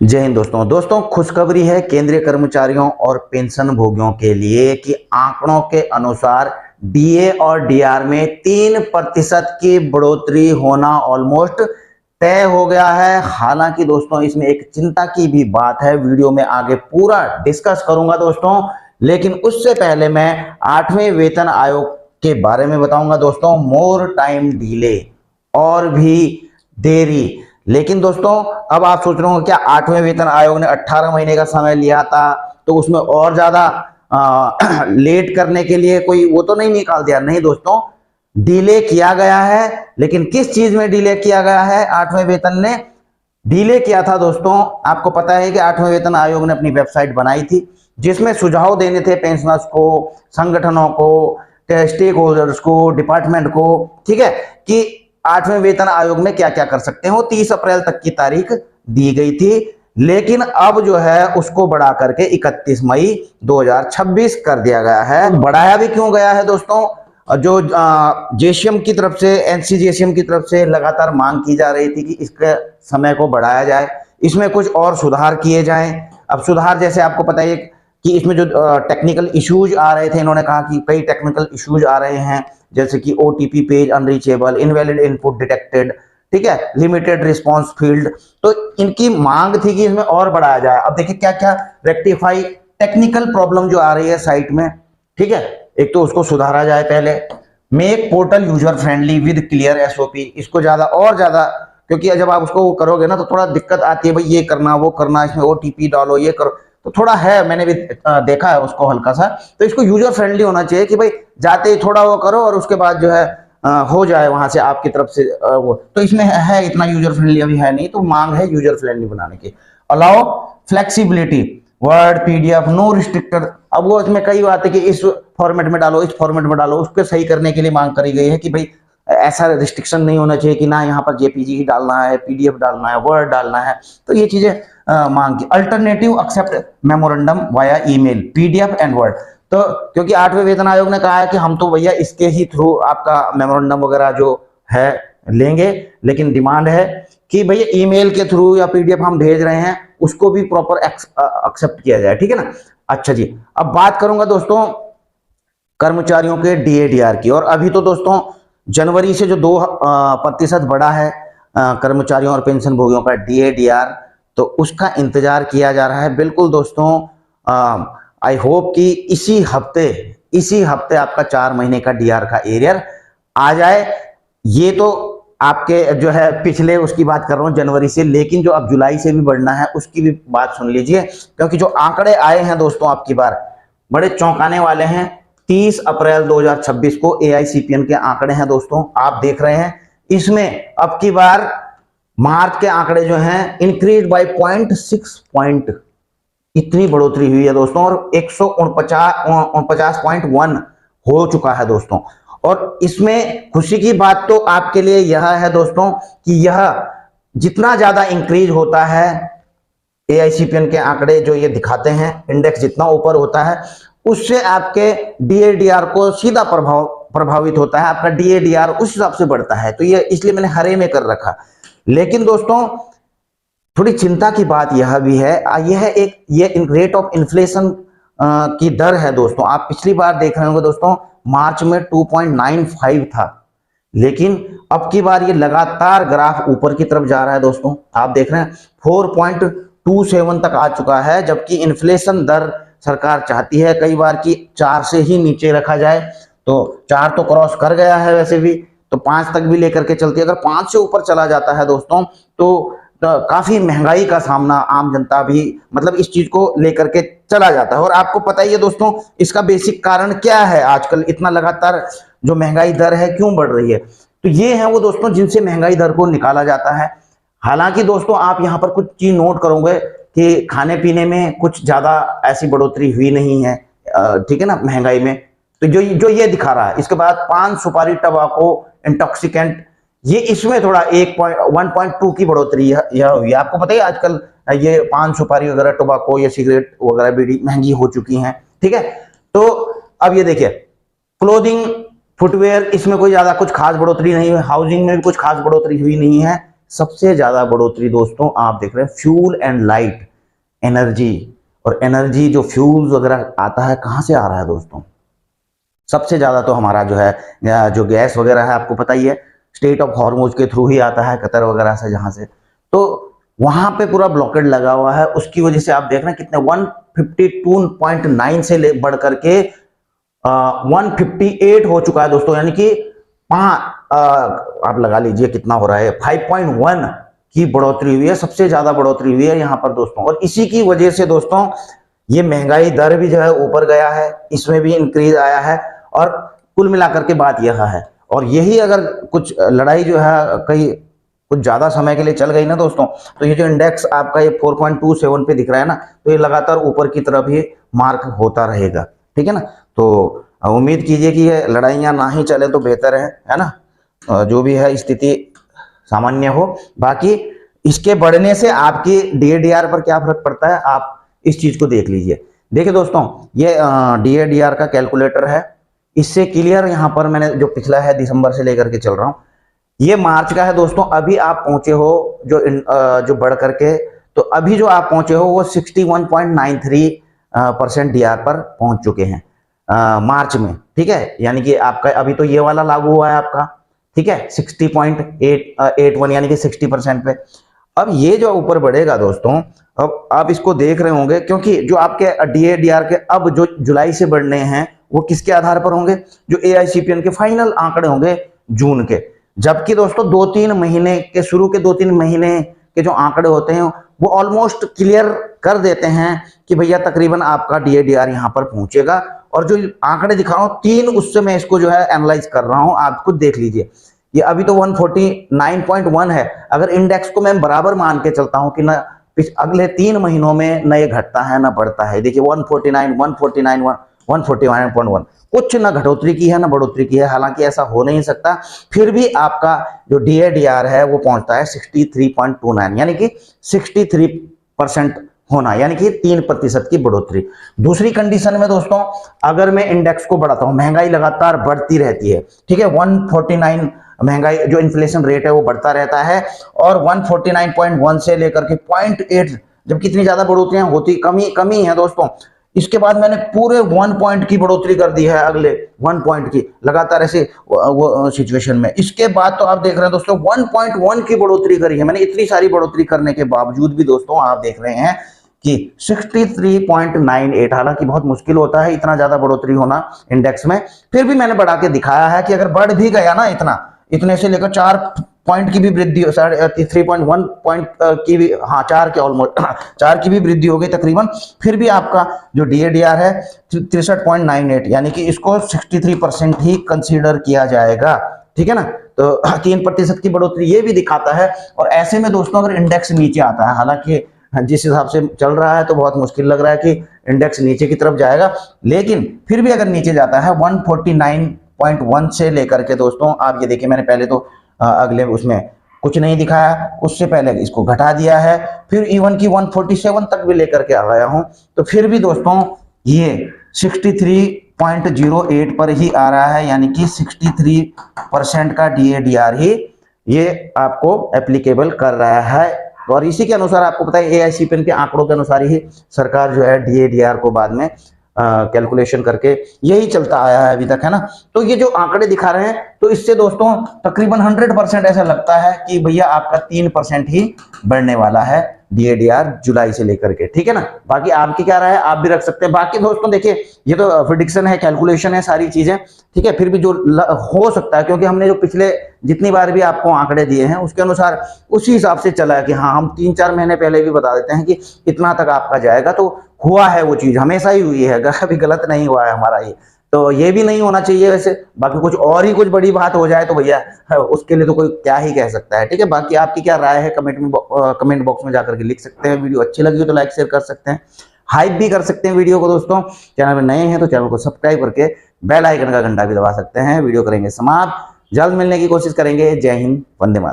जय हिंद दोस्तों खुशखबरी है केंद्रीय कर्मचारियों और पेंशन भोगियों के लिए कि आंकड़ों के अनुसार डीए और डीआर में 3% की बढ़ोतरी होना ऑलमोस्ट तय हो गया है। हालांकि दोस्तों इसमें एक चिंता की भी बात है, वीडियो में आगे पूरा डिस्कस करूंगा दोस्तों, लेकिन उससे पहले मैं 8वें वेतन आयोग के बारे में बताऊंगा दोस्तों। मोर टाइम डिले और भी देरी, लेकिन दोस्तों अब आप सोच रहे हो क्या 8वें वेतन आयोग ने 18 महीने का समय लिया था तो उसमें और ज्यादा लेट करने के लिए कोई वो तो नहीं निकाल दिया? नहीं दोस्तों, डिले किया गया है। लेकिन किस चीज में डिले किया गया है? 8वें वेतन ने डिले किया था दोस्तों। आपको पता है कि 8वें वेतन आयोग ने अपनी वेबसाइट बनाई थी जिसमें सुझाव देने थे पेंशनर्स को, संगठनों को, स्टेक होल्डर्स को, डिपार्टमेंट को, ठीक है, कि 8वें वेतन आयोग में क्या क्या कर सकते हैं। वो 30 अप्रैल तक की तारीख दी गई थी, लेकिन अब जो है उसको बढ़ा करके 31 मई 2026 कर दिया गया है। बढ़ाया भी क्यों गया है दोस्तों? जो जेसीएम की तरफ से, एनसीजेसीएम की तरफ से लगातार मांग की जा रही थी कि इसके समय को बढ़ाया जाए, इसमें कुछ और सुधार किए जाएं। अब सुधार जैसे आपको पता है कि इसमें जो टेक्निकल इश्यूज आ रहे थे, इन्होंने कहा कि कई टेक्निकल इश्यूज आ रहे हैं, जैसे कि OTP page unreachable, invalid input detected, ठीक है, लिमिटेड रिस्पांस फील्ड। तो इनकी मांग थी कि इसमें और बढ़ाया जाए। अब देखिए क्या क्या रेक्टिफाई टेक्निकल प्रॉब्लम जो आ रही है साइट में, ठीक है, एक तो उसको सुधारा जाए पहले। Make portal user friendly with clear SOP, इसको ज्यादा और ज्यादा, क्योंकि जब आप उसको करोगे ना तो थोड़ा दिक्कत आती है, भाई ये करना वो करना, इसमें ओटीपी डालो, ये करो, तो थोड़ा है, मैंने भी देखा है उसको हल्का सा। तो इसको यूजर फ्रेंडली होना चाहिए कि भाई जाते ही थोड़ा वो करो और उसके बाद जो है हो जाए वहां से आपकी तरफ से वो। तो इसमें है इतना यूजर फ्रेंडली अभी है नहीं, तो मांग है यूजर फ्रेंडली बनाने की। Allow flexibility, word, PDF, no restricted. अब वो इसमें कई बात है कि इस फॉर्मेट में डालो, इस फॉर्मेट में डालो, उसको सही करने के लिए मांग करी गई है कि भाई ऐसा रिस्ट्रिक्शन नहीं होना चाहिए कि ना यहाँ पर जेपीजी ही डालना है, पीडीएफ डालना है, वर्ड डालना है। तो ये चीजें मांग की। Alternative accept memorandum via email, PDF and word. तो क्योंकि 8वें वेतन आयोग ने कहा है कि हम तो भैया इसके ही थ्रू आपका मेमोरेंडम वगैरह जो है लेंगे, लेकिन डिमांड है कि भैया ईमेल के थ्रू या पीडीएफ हम भेज रहे हैं उसको भी प्रॉपर एक्सेप्ट किया जाए, ठीक है ना। अच्छा जी, अब बात करूंगा दोस्तों कर्मचारियों के डीएडीआर की। और अभी तो दोस्तों जनवरी से जो 2% बढ़ा है कर्मचारियों और पेंशन भोगियों का डीएडीआर, तो उसका इंतजार किया जा रहा है। बिल्कुल दोस्तों, आई होप कि इसी हफ्ते आपका 4 महीने का डीआर का एरियर आ जाए। ये तो आपके जो है पिछले उसकी बात कर रहा हूं जनवरी से, लेकिन जो अब जुलाई से भी बढ़ना है उसकी भी बात सुन लीजिए, क्योंकि जो आंकड़े आए हैं दोस्तों आपकी बार बड़े चौंकाने वाले हैं। 30 अप्रैल 2026 को एआईसीपीएन के आंकड़े हैं दोस्तों, आप देख रहे हैं। इसमें अब की बार मार्च के आंकड़े जो हैं इंक्रीज बाय 0.6 पॉइंट, इतनी बढ़ोतरी हुई है दोस्तों, और 149.1 हो चुका है दोस्तों। और इसमें खुशी की बात तो आपके लिए यह है दोस्तों कि यह जितना ज्यादा इंक्रीज होता है, एआईसीपीएन के आंकड़े जो ये दिखाते हैं, इंडेक्स जितना ऊपर होता है उससे आपके डीएडीआर को सीधा प्रभावित होता है, आपका डीएडीआर उस हिसाब से बढ़ता है। तो ये इसलिए मैंने हरे में कर रखा। लेकिन दोस्तों थोड़ी चिंता की बात यह भी है, ये रेट ऑफ इन्फ्लेशन की दर है दोस्तों। आप पिछली बार देख रहे होंगे दोस्तों मार्च में 2.95 था, लेकिन अब की बार ये लगातार ग्राफ ऊपर की तरफ जा रहा है दोस्तों। आप देख रहे हैं 4.27 तक आ चुका है, जबकि इन्फ्लेशन दर सरकार चाहती है कई बार कि 4 से ही नीचे रखा जाए। तो 4 तो क्रॉस कर गया है वैसे भी, तो 5 तक भी लेकर के चलती है। अगर 5 से ऊपर चला जाता है दोस्तों तो काफी महंगाई का सामना आम जनता भी मतलब इस चीज को लेकर के चला जाता है। और आपको पता ही है दोस्तों इसका बेसिक कारण क्या है, आजकल इतना लगातार जो महंगाई दर है क्यों बढ़ रही है। तो ये है वो दोस्तों जिनसे महंगाई दर को निकाला जाता है। हालांकि दोस्तों आप यहाँ पर कुछ चीज नोट करोगे कि खाने पीने में कुछ ज्यादा ऐसी बढ़ोतरी हुई नहीं है, ठीक है ना, महंगाई में। तो जो ये दिखा रहा है। इसके बाद पान, सुपारी, टबाको, इंटॉक्सिकेंट, ये इसमें थोड़ा 1.2 की बढ़ोतरी यह हुई है। आपको पता है आजकल ये पान, सुपारी वगैरह, टोबाको या सिगरेट वगैरह बीड़ी महंगी हो चुकी हैं, ठीक है। तो अब ये देखिए क्लोथिंग, फुटवेयर, इसमें कोई ज्यादा कुछ खास बढ़ोतरी नहीं हुई। हाउसिंग में भी कुछ खास बढ़ोतरी हुई नहीं है। सबसे ज्यादा बढ़ोतरी दोस्तों आप देख रहे हैं फ्यूल एंड लाइट एनर्जी। और एनर्जी जो फ्यूल्स वगैरह आता है कहाँ से आ रहा है दोस्तों? सबसे ज्यादा तो हमारा जो है जो गैस वगैरह है आपको पता ही है, स्टेट ऑफ हॉर्मुज के थ्रू ही आता है, कतर वगैरह से, जहां से। तो वहां पे पूरा ब्लॉकेड लगा हुआ है, उसकी वजह से आप देख रहे हैं कितने 152.9 से बढ़ करके 158 हो चुका है दोस्तों, यानी कि आप लगा लीजिए कितना हो रहा है, 5.1 की बढ़ोतरी हुई है, सबसे ज्यादा बढ़ोतरी हुई है यहाँ पर दोस्तों। और इसी की वजह से दोस्तों ये महंगाई दर भी जो है ऊपर गया है, इसमें भी इंक्रीज आया है। और कुल मिलाकर के बात यह है, और यही अगर कुछ लड़ाई जो है कहीं कुछ ज्यादा समय के लिए चल गई ना दोस्तों, तो ये जो इंडेक्स आपका ये 4.27 पे दिख रहा है ना, तो ये लगातार ऊपर की तरफ ही मार्क होता रहेगा, ठीक है ना। तो उम्मीद कीजिए कि ये लड़ाइयां ना ही चले तो बेहतर है ना, जो भी है स्थिति सामान्य हो। बाकी इसके बढ़ने से आपकी DADR पर क्या फर्क पड़ता है, आप इस चीज को देख लीजिए। देखिए दोस्तों, ये DADR का कैलकुलेटर है, इससे क्लियर यहाँ पर मैंने जो पिछला है दिसंबर से लेकर के चल रहा हूँ, ये मार्च का है दोस्तों। अभी आप पहुंचे हो जो बढ़ करके, तो अभी जो आप पहुंचे हो वो 61.93% DR पर पहुंच चुके हैं मार्च में, ठीक है। यानी कि आपका अभी तो ये वाला लागू हुआ है आपका, ठीक है, 60.81 यानी कि 60% पे। अब ये जो ऊपर बढ़ेगा दोस्तों, अब आप इसको देख रहे होंगे, क्योंकि जो आपके DADR के अब जो जुलाई से बढ़ने हैं वो किसके आधार पर होंगे, जो AICPN के फाइनल आंकड़े होंगे जून के। जबकि दोस्तों 2-3 महीने के शुरू के 2-3 महीने के जो आंकड़े होते हैं वो ऑलमोस्ट क्लियर कर देते हैं कि भैया तकरीबन आपका DADR यहाँ पर पहुंचेगा। और जो आंकड़े दिखा रहा हूँ 3, उससे मैं इसको जो है एनालाइज कर रहा हूँ, आप खुद देख लीजिए। ये अभी तो 149.1 है, अगर इंडेक्स को मैं बराबर मान के चलता हूँ कि ना अगले 3 महीनों में न ये घटता है ना बढ़ता है, देखिए 141.1 कुछ ना घटोतरी की है ना बढ़ोतरी की है, हालांकि ऐसा हो नहीं सकता। फिर भी आपका जो DADR है वो पहुंचता है 63.29, यानी कि 63% होना, यानी कि 3% की बढ़ोतरी। दूसरी कंडीशन में दोस्तों, अगर मैं इंडेक्स को बढ़ाता हूं, महंगाई लगातार बढ़ती रहती है, ठीक है, 149 महंगाई जो इन्फ्लेशन रेट है वो बढ़ता रहता है, और 149.1 से लेकर के 0.8, जब कितनी ज्यादा बढ़ोतरियां होती कमी है दोस्तों। इसके बाद मैंने पूरे 1 पॉइंट की बढ़ोतरी कर दी है, अगले 1 पॉइंट की लगातार ऐसे वो सिचुएशन में। इसके बाद तो आप देख रहे हैं दोस्तों 1.1 की बढ़ोतरी करी है मैंने। इतनी सारी बढ़ोतरी करने के बावजूद भी दोस्तों आप देख रहे हैं कि 63.98, हालांकि बहुत मुश्किल होता है इतना ज्यादा बढ़ोतरी होना इंडेक्स में, फिर भी मैंने बढ़ा के दिखाया है कि अगर बढ़ भी गया ना इतने से लेकर 4 पॉइंट की भी वृद्धि, 3.1 पॉइंट की भी, हाँ 4 के ऑलमोस्ट 4 की भी वृद्धि हो गई तकरीबन, फिर भी आपका जो DADR है 63.98, यानी कि इसको 63% ही कंसीडर किया जाएगा, ठीक है ना। तो 3% की बढ़ोतरी ये भी दिखाता है। और ऐसे में दोस्तों अगर इंडेक्स नीचे आता है, हालांकि जिस हिसाब से चल रहा है तो बहुत मुश्किल लग रहा है कि इंडेक्स नीचे की तरफ जाएगा, लेकिन फिर भी अगर नीचे जाता है 149.1 से लेकर के दोस्तों, आप ये देखिए मैंने पहले तो अगले उसमें कुछ नहीं दिखाया, उससे पहले इसको घटा दिया है, फिर इवन की 147 तक भी लेकर के आ गया हूं, तो फिर भी दोस्तों ये 63.08 पर ही आ रहा है, यानी कि 63% का DADR ही ये आपको एप्लीकेबल कर रहा है। और इसी के अनुसार आपको पता है AICPN के आंकड़ों के अनुसार ही सरकार जो है DADR को बाद में कैलकुलेशन करके यही चलता आया है अभी तक, है ना। तो ये जो आंकड़े दिखा रहे हैं, तो इससे दोस्तों तकरीबन 100% ऐसा लगता है कि भैया आपका 3% ही बढ़ने वाला है DADR जुलाई से लेकर के, ठीक है ना। बाकी आपकी क्या राय है, आप भी रख सकते हैं। बाकी दोस्तों देखिए ये तो प्रेडिक्शन है, कैलकुलेशन है, सारी चीजें, ठीक है, फिर भी जो हो सकता है, क्योंकि हमने जो पिछले जितनी बार भी आपको आंकड़े दिए हैं उसके अनुसार उसी हिसाब से चला है कि हाँ हम 3-4 महीने पहले भी बता देते हैं कि इतना तक आपका जाएगा, तो हुआ है वो चीज, हमेशा ही हुई है, कभी गलत नहीं हुआ है हमारा ये। तो ये भी नहीं होना चाहिए वैसे। बाकी कुछ और ही कुछ बड़ी बात हो जाए तो भैया उसके लिए तो कोई क्या ही कह सकता है, ठीक है। बाकी आपकी क्या राय है कमेंट बॉक्स में जाकर के लिख सकते हैं। वीडियो अच्छी लगी हो तो लाइक शेयर कर सकते हैं, हाइप भी कर सकते हैं वीडियो को दोस्तों। चैनल में नए हैं तो चैनल को सब्सक्राइब करके बेल आइकन का घंटा भी दबा सकते हैं। वीडियो करेंगे समाप्त, जल्द मिलने की कोशिश करेंगे। जय हिंद, वंदे मातरम।